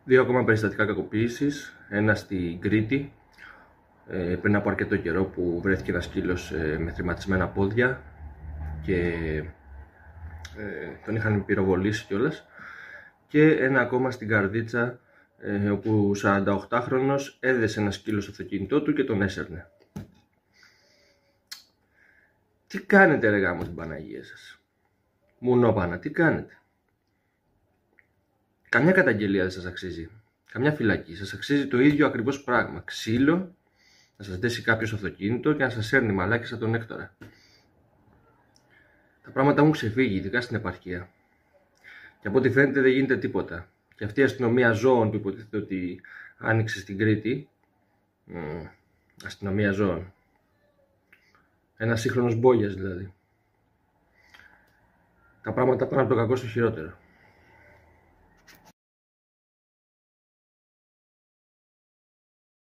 Δύο ακόμα περιστατικά κακοποίησης. Ένα στην Κρήτη, πριν από αρκετό καιρό, που βρέθηκε ένας σκύλος με θρηματισμένα πόδια και τον είχαν πυροβολήσει κιόλας. Και ένα ακόμα στην Καρδίτσα, όπου 48χρονος έδεσε ένα σκύλο στο αυτοκίνητό του και τον έσερνε. Τι κάνετε ρε γάμο την Παναγία σας? Μουνόπανα, τι κάνετε? Καμιά καταγγελία δεν σας αξίζει. Καμιά φυλακή. Σας αξίζει το ίδιο ακριβώς πράγμα. Ξύλο, να σας δέσει κάποιο στο αυτοκίνητο και να σας έρνει μαλάκι σαν τον Έκτορα. Τα πράγματα έχουν ξεφύγει, ειδικά στην επαρχία. Και από ό,τι φαίνεται δεν γίνεται τίποτα. Και αυτή η αστυνομία ζώων που υποτίθεται ότι άνοιξε στην Κρήτη, αστυνομία ζώων, ένας σύγχρονος Μπόγιας δηλαδή. Τα πράγματα πάνε από το κακό στο χειρότερο.